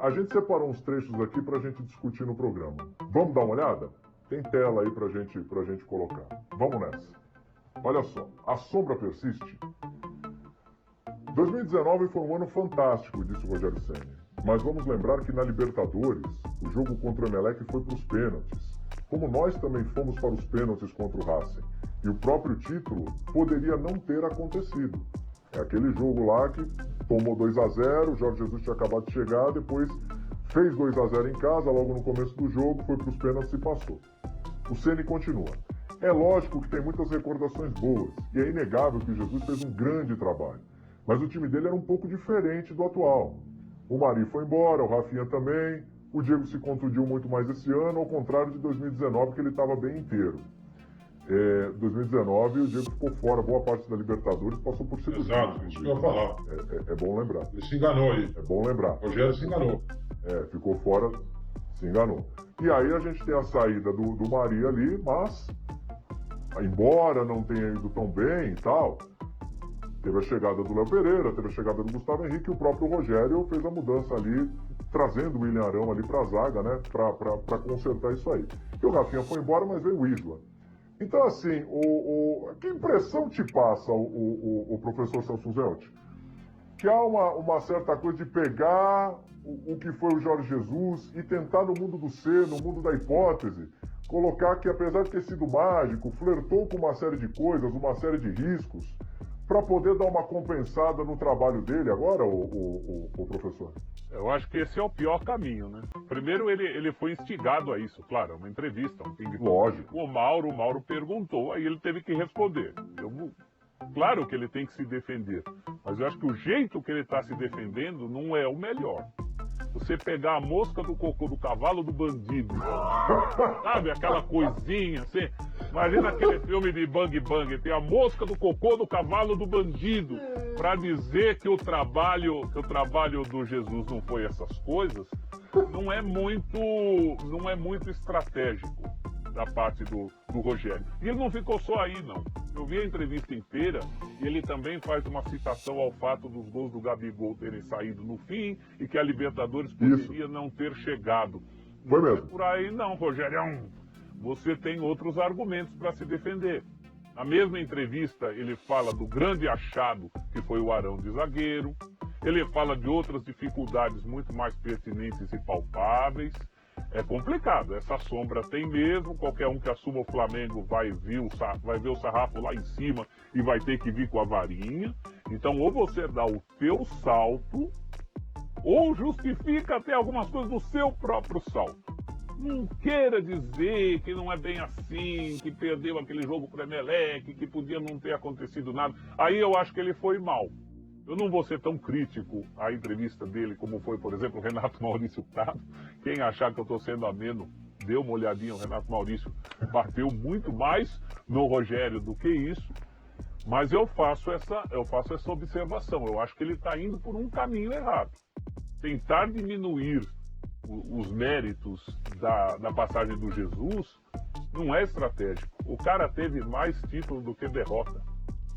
A gente separou uns trechos aqui para a gente discutir no programa. Vamos dar uma olhada? Tem tela aí para gente colocar. Vamos nessa. Olha só, a sombra persiste. 2019 foi um ano fantástico, disse o Rogério Ceni. Mas vamos lembrar que na Libertadores, o jogo contra o Emelec foi para os pênaltis. Como nós também fomos para os pênaltis contra o Racing. E o próprio título poderia não ter acontecido. É aquele jogo lá que tomou 2-0, o Jorge Jesus tinha acabado de chegar, depois fez 2-0 em casa, logo no começo do jogo, foi para os pênaltis e passou. O Ceni continua. É lógico que tem muitas recordações boas, e é inegável que o Jesus fez um grande trabalho. Mas o time dele era um pouco diferente do atual. O Mari foi embora, o Rafinha também, o Diego se contundiu muito mais esse ano, ao contrário de 2019, que ele estava bem inteiro. 2019 o Diego ficou fora, boa parte da Libertadores, passou por cirurgia. Exato, isso que eu ia falar. É bom lembrar. Ele se enganou aí. É bom lembrar. O Rogério se enganou. Ficou fora, se enganou. E aí a gente tem a saída do Mari ali, mas, embora não tenha ido tão bem e tal, teve a chegada do Léo Pereira, teve a chegada do Gustavo Henrique, e o próprio Rogério fez a mudança ali, trazendo o William Arão ali para a zaga, né, para consertar isso aí. E o Rafinha foi embora, mas veio o Isla. Então, assim, que impressão te passa o professor Celso Zelt? Que há uma certa coisa de pegar o que foi o Jorge Jesus e tentar no mundo do ser, no mundo da hipótese, colocar que, apesar de ter sido mágico, flertou com uma série de coisas, uma série de riscos, para poder dar uma compensada no trabalho dele agora, o professor? Eu acho que esse é o pior caminho, né? Primeiro, ele foi instigado a isso, claro, é uma entrevista, um ping-pong. Lógico. O Mauro perguntou, aí ele teve que responder. Claro que ele tem que se defender, mas eu acho que o jeito que ele está se defendendo não é o melhor. Você pegar a mosca do cocô do cavalo do bandido, sabe? Aquela coisinha, assim. Imagina aquele filme de Bang Bang, tem a mosca do cocô do cavalo do bandido, para dizer que o trabalho do Jesus não foi essas coisas, não é muito estratégico da parte do Rogério. E ele não ficou só aí, não. Eu vi a entrevista inteira e ele também faz uma citação ao fato dos gols do Gabigol terem saído no fim e que a Libertadores poderia não ter chegado. Foi Não mesmo. é por aí não, Rogério. Você tem outros argumentos para se defender. Na mesma entrevista, ele fala do grande achado que foi o Arão de zagueiro. Ele fala de outras dificuldades muito mais pertinentes e palpáveis. É complicado, essa sombra tem mesmo, qualquer um que assuma o Flamengo vai ver o sarrafo lá em cima e vai ter que vir com a varinha. Então, ou você dá o teu salto, ou justifica até algumas coisas do seu próprio salto. Não queira dizer que não é bem assim, que perdeu aquele jogo para o Emelec, que podia não ter acontecido nada. Aí eu acho que ele foi mal. Eu não vou ser tão crítico à entrevista dele como foi, por exemplo, o Renato Maurício Prado. Quem achar que eu estou sendo ameno, dê uma olhadinha. O Renato Maurício bateu muito mais no Rogério do que isso. Mas eu faço essa observação. Eu acho que ele está indo por um caminho errado. Tentar diminuir os méritos da passagem do Jesus não é estratégico. O cara teve mais título do que derrota.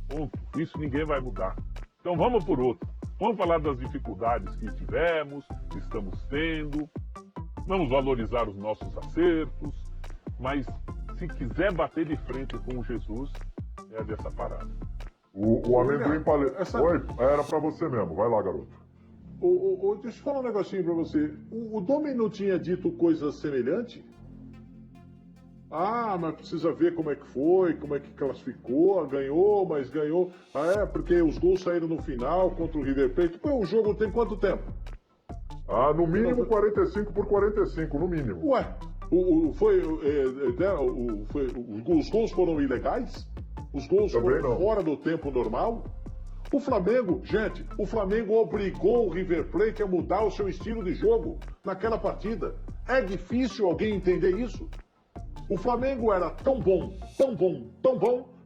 Ponto. Isso ninguém vai mudar. Então vamos por outro. Vamos falar das dificuldades que tivemos, que estamos tendo. Vamos valorizar os nossos acertos. Mas se quiser bater de frente com o Jesus, é dessa parada. O amendoim paleta. Oi, era pra você mesmo. Vai lá, garoto. Deixa eu falar um negocinho pra você. O Domi não tinha dito coisa semelhante? Ah, mas precisa ver como é que foi, como é que classificou, ganhou, mas ganhou. Ah, é, porque os gols saíram no final contra o River Plate. Pô, o jogo tem quanto tempo? Ah, no mínimo 45/45, no mínimo. Ué, os gols foram ilegais? Os gols Também foram não. fora do tempo normal? O Flamengo obrigou o River Plate a mudar o seu estilo de jogo naquela partida. É difícil alguém entender isso? O Flamengo era tão bom,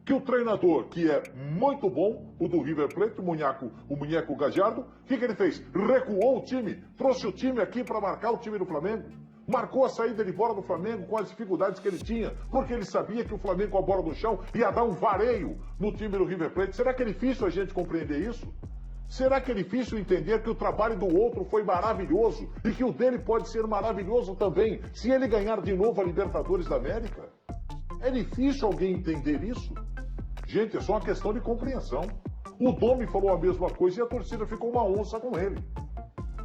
que o treinador, que é muito bom, o do River Plate, o Munheco Gajardo, o que ele fez? Recuou o time, trouxe o time aqui para marcar o time do Flamengo. Marcou a saída de bola do Flamengo com as dificuldades que ele tinha, porque ele sabia que o Flamengo com a bola no chão ia dar um vareio no time do River Plate. Será que é difícil a gente compreender isso? Será que é difícil entender que o trabalho do outro foi maravilhoso e que o dele pode ser maravilhoso também, se ele ganhar de novo a Libertadores da América? É difícil alguém entender isso? Gente, é só uma questão de compreensão. O Domi falou a mesma coisa e a torcida ficou uma onça com ele.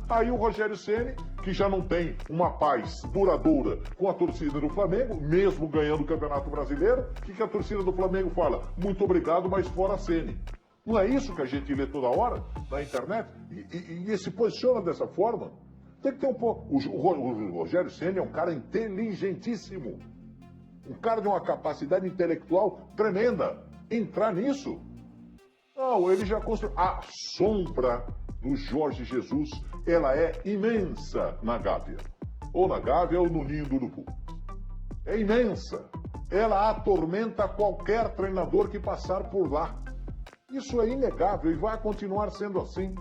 Aí o Rogério Ceni, que já não tem uma paz duradoura com a torcida do Flamengo, mesmo ganhando o Campeonato Brasileiro, o que a torcida do Flamengo fala? Muito obrigado, mas fora Ceni. Não é isso que a gente lê toda hora na internet? E se posiciona dessa forma? Tem que ter um pouco. O Rogério Ceni é um cara inteligentíssimo. Um cara de uma capacidade intelectual tremenda. Entrar nisso? Não, ele já construiu. A sombra do Jorge Jesus, ela é imensa na Gávea. Ou na Gávea ou no ninho do urubu. É imensa. Ela atormenta qualquer treinador que passar por lá. Isso é inegável e vai continuar sendo assim.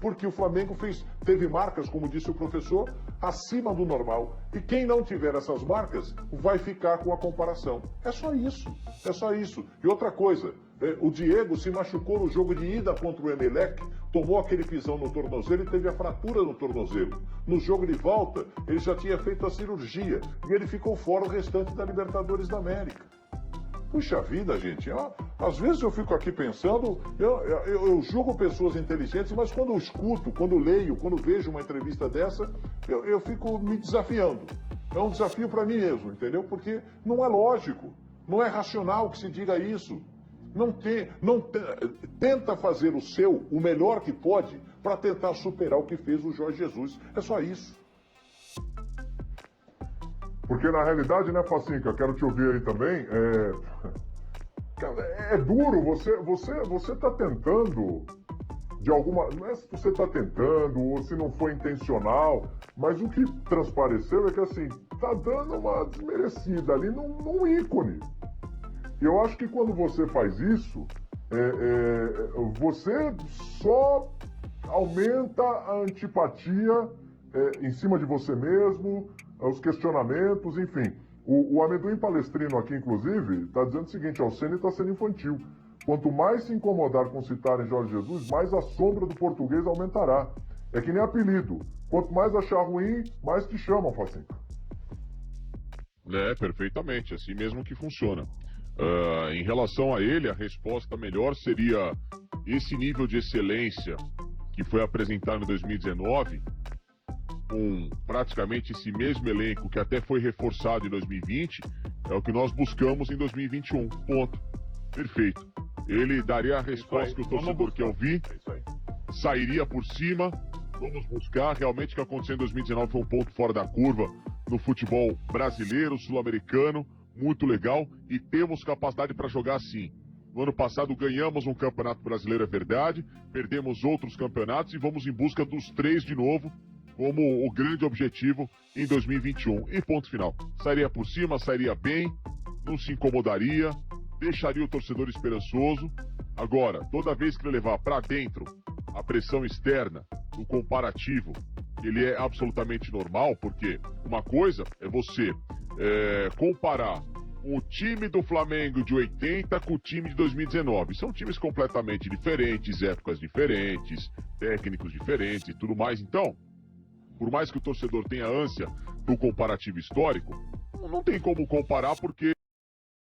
Porque o Flamengo teve marcas, como disse o professor, acima do normal. E quem não tiver essas marcas vai ficar com a comparação. É só isso. É só isso. E outra coisa, o Diego se machucou no jogo de ida contra o Emelec, tomou aquele pisão no tornozelo e teve a fratura no tornozelo. No jogo de volta, ele já tinha feito a cirurgia e ele ficou fora o restante da Libertadores da América. Puxa vida, gente, às vezes eu fico aqui pensando, eu julgo pessoas inteligentes, mas quando eu escuto, quando leio, quando vejo uma entrevista dessa, eu fico me desafiando. É um desafio para mim mesmo, entendeu? Porque não é lógico, não é racional que se diga isso. Tenta fazer o melhor que pode, para tentar superar o que fez o Jorge Jesus. É só isso. Porque na realidade, né, Facinca, quero te ouvir aí também, é duro, você tá tentando, de alguma, não é se você tá tentando ou se não foi intencional, mas o que transpareceu é que assim, tá dando uma desmerecida ali num ícone. E eu acho que quando você faz isso, você só aumenta a antipatia em cima de você mesmo, os questionamentos, enfim. O Amendoim Palestrino aqui, inclusive, está dizendo o seguinte, o Ceni está sendo infantil. Quanto mais se incomodar com citarem Jorge Jesus, mais a sombra do português aumentará. É que nem apelido. Quanto mais achar ruim, mais te chamam, Facinca. Perfeitamente, assim mesmo que funciona. Em relação a ele, a resposta melhor seria esse nível de excelência que foi apresentado em 2019, com praticamente esse mesmo elenco que até foi reforçado em 2020, é o que nós buscamos em 2021. Ponto. Perfeito. Ele daria a resposta que o torcedor quer ouvir, sairia por cima, vamos buscar. Realmente o que aconteceu em 2019 foi um ponto fora da curva no futebol brasileiro, sul-americano, muito legal, e temos capacidade para jogar assim. No ano passado ganhamos um campeonato brasileiro, é verdade, perdemos outros campeonatos e vamos em busca dos 3 de novo, como o grande objetivo em 2021. E ponto final. Sairia por cima, sairia bem, não se incomodaria, deixaria o torcedor esperançoso. Agora, toda vez que ele levar para dentro a pressão externa, o comparativo, ele é absolutamente normal, porque uma coisa é você comparar o time do Flamengo de 80 com o time de 2019. São times completamente diferentes, épocas diferentes, técnicos diferentes e tudo mais. Então, por mais que o torcedor tenha ânsia do comparativo histórico, não tem como comparar porque